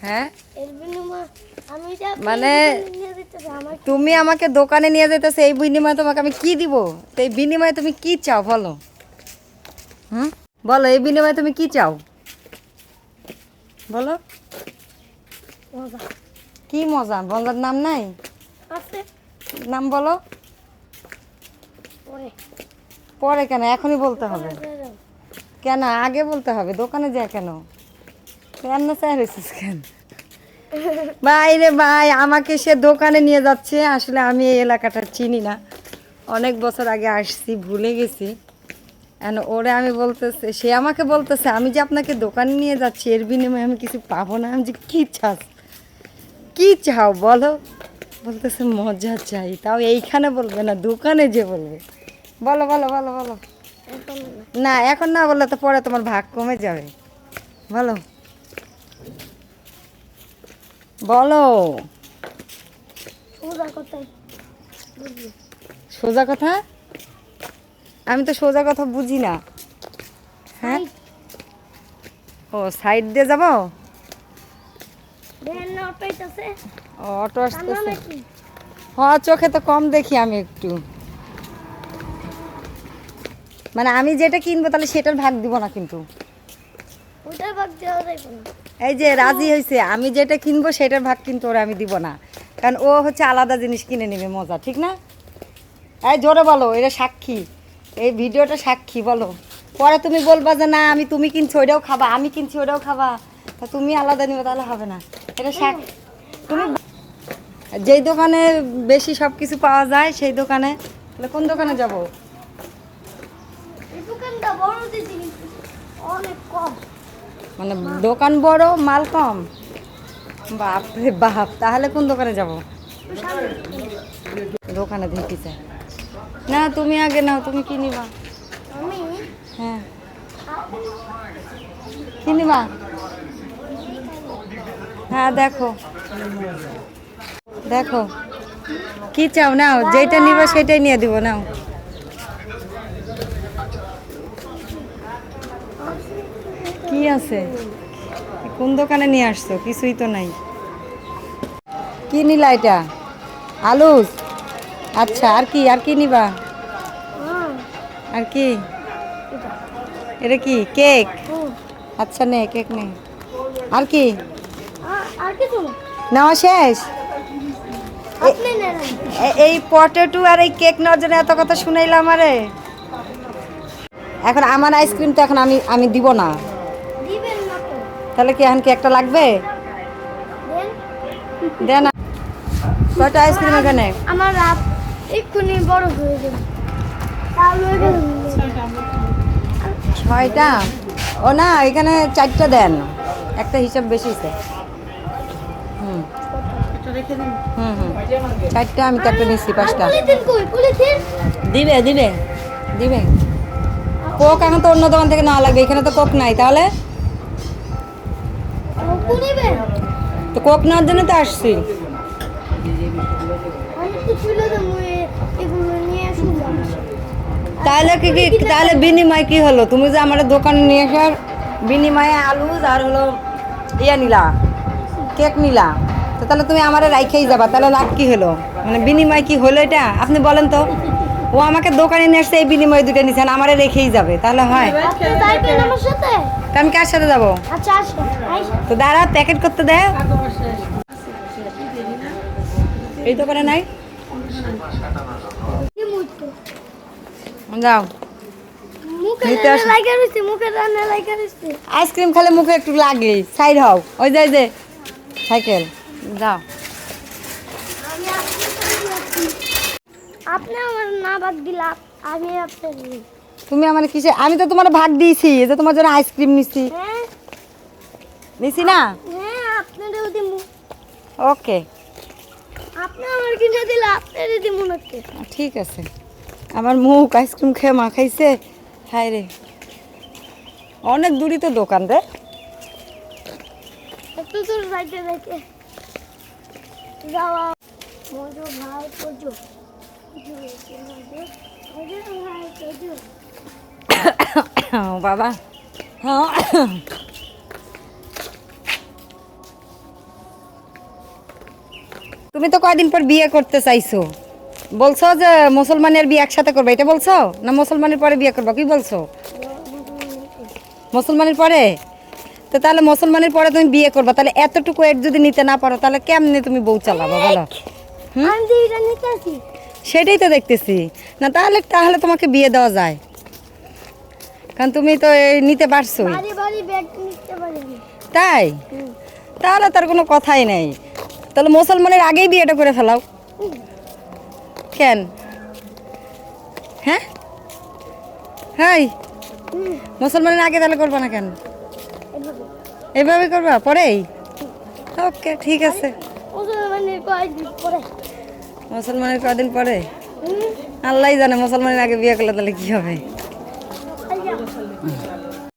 হ্যাঁ মানে তুমি আমাকে দোকানে নিয়ে যেতেছো, এই বিনিময়ে তোমাকে আমি কি দিব? তো এই বিনিময়ে তুমি কি চাও বলো? বলো, এই বিনিময়ে তুমি কি চাও বলো? কি মজা? মজার নাম নাই? নাম বলো। পরে কেন? এখনই বলতে হবে কেন? আগে বলতে হবে। দোকানে যায় কেন? রান্না চাই হয়েছিস কেন? ভাই রে ভাই, আমাকে সে দোকানে নিয়ে যাচ্ছে। আসলে আমি এই এলাকাটা চিনি না, অনেক বছর আগে আসছি, ভুলে গেছি। ওরে আমি বলতেছে, সে আমাকে বলতেছে আমি যে আপনাকে দোকানে নিয়ে যাচ্ছি, এর বিনিময়ে আমি কিছু পাবো না। আমি যে কী চাস, কী চাও বলো? বলতেছে মজা চাই, তাও এইখানে বলবে না, দোকানে যে বলবে। বলো বলো বলো বলো। না, এখন না বললে তো পরে তোমার ভাগ কমে যাবে। বলো বলো। সোজা কথা? আমি তো সোজা কথা বুঝি না। হ্যাঁ, ও সাইড দিয়ে যাবো? অটো আসতেছে। হ্যাঁ, চোখে তো কম দেখি আমি একটু। মানে আমি যেটা কিনবো তাহলে সেটার ভাগ দিব না কিন্তু। এই যে রাজি হয়েছে, আমি যেটা কিনবো সেটার ভাগ কিন্তু ওরা আমি দিব না, কারণ ও হচ্ছে আলাদা জিনিস কিনে নেবে মজা, ঠিক না? এই জোরে বলো, এটা সাক্ষী, এই ভিডিওটা সাক্ষী। বলো, পরে তুমি বলবা যে না আমি, তুমি কিনছো ওইটাও খাবা, আমি কিনছি ওইটাও খাবা, তা তুমি আলাদা নিবে, তাহলে হবে না। এটা সাক্ষী। তুমি যেই দোকানে বেশি সব কিছু পাওয়া যায় সেই দোকানে, তাহলে কোন দোকানে যাব? মানে দোকান বড়, মাল কম? বাপ রে বাপ, তাহলে কোন দোকানে যাব? দোকানে দেখি চাই না, তুমি আগে নাও। তুমি কি নিবা? হ্যাঁ, কি নিবা? হ্যাঁ, দেখো দেখো কি চাও, নাও। যেটা নিবা সেটাই নিয়ে দিব, নাও। কি আছে? কোন দোকানে নিয়ে আসছো? কিছুই তো নাই। কি নিলা এটা? আলুস? আচ্ছা, আর কি? আর কি নিবা? আর কি? এটা কি কেক? আচ্ছা, নে কেক নে। আর কি নেওয়া শেষ? এই পটেটো আর এই কেক নেওয়ার জন্য এত কথা শুনাইলাম। আরে এখন আমার আইসক্রিম তো এখন আমি আমি দিব না, তাহলে কি এখন কি একটা লাগবে? দেন। কয়টা আইসক্রিম এখানে? আমার রাত এক্ষুনি বড় হয়ে যাবে। 6টা? ও না, এখানে 4টা দেন, একটা হিসাব বেশি হয়েছে। হুম হুম হুম 4টা, আমি তো একটা নিচ্ছি 5টা। দিবে দিবে দিবে। কোক এখন তো অন্য দোকান থেকে নেওয়া লাগবে, এখানে তো কোক নাই। তাহলে তো কোক নেওয়ার জন্য তো আসছি। তাহলে কি কি, তাহলে বিনিময় কি হলো? তুমি যে আমার দোকানে নিয়ে আসার বিনিময়ে আলু আর হলো ইয়া নিলা, কেক নিলা, তো তাহলে তুমি আমারে রাইখেই যাবা, তাহলে লাভ কি হলো? মানে বিনিময় কি হলো এটা আপনি বলেন তো? ও আমাকে দোকানে নিয়ে আসছে, এই বিনিময়ে দুটো নিছেন, আমারে রেখেই যাবে, তাহলে হয়? তা আমি কার সাথে যাবো? তো দাঁড়া, প্যাকেট করতে দেয়। এই দোকানে নাই? যাও। আইসক্রিম খেলে মুখে একটু লাগে, সাইড হও। ওই যে সাইকেল, যাও। আপনি আমার না ভাগ দিলা, আমি আপনার। তুমি আমার কিসে? আমি তো তোমার ভাগ দিয়েছি, যে তোমার জন্য আইসক্রিম নিছি। নিছি না? হ্যাঁ, আপনারও দিমু। ওকে, আপনি আমার কিনে দিলে আপনারই দিমু নাকি? ঠিক আছে। আমার মুখ আইসক্রিম খেয়ে মাখাইছে। হায় রে, অনেক দূরই তো দোকান রে। একটু দূর যাইতে যাইতে যাওয়া। মজো ভাই তোজো, বাবা, হ্যাঁ। তুমি তো কয়দিন পর বিয়ে করতে চাইছো, বলছো যে মুসলমানের বিয়ে একসাথে করবে, এটা বলছো না মুসলমানের পরে বিয়ে করবা, কি বলছো? মুসলমানের পরে? তো তাহলে মুসলমানের পরে তুমি বিয়ে করবা, তাহলে এতটুকু এর যদি নিতে না পারো তাহলে কেমনে তুমি বউ চালাবা বলো? আমি তো এটা নিতে আসি। সেটাই তো দেখতেছি না, তাহলে তাহলে তোমাকে বিয়ে দেওয়া যায়, কারণ তুমি তো এই নিতে পারছোই। বাড়ি বাড়ি ব্যাগ নিতে পারি আমি। তাই? তাহলে তার কোনো কথাই নেই, তাহলে মুসলমানের আগেই বিয়েটা করে ফেলাও। কেন? হ্যাঁ হাই, মুসলমানের আগে তাহলে করবা না কেন? এভাবে। এভাবে করবা পরেই? ওকে, ঠিক আছে। মুসলমানের কয়েকদিন পরে। মুসলমানের কদিন পরে? আল্লাহই জানে মুসলমানের আগে বিয়ে করলে তাহলে কি হবে।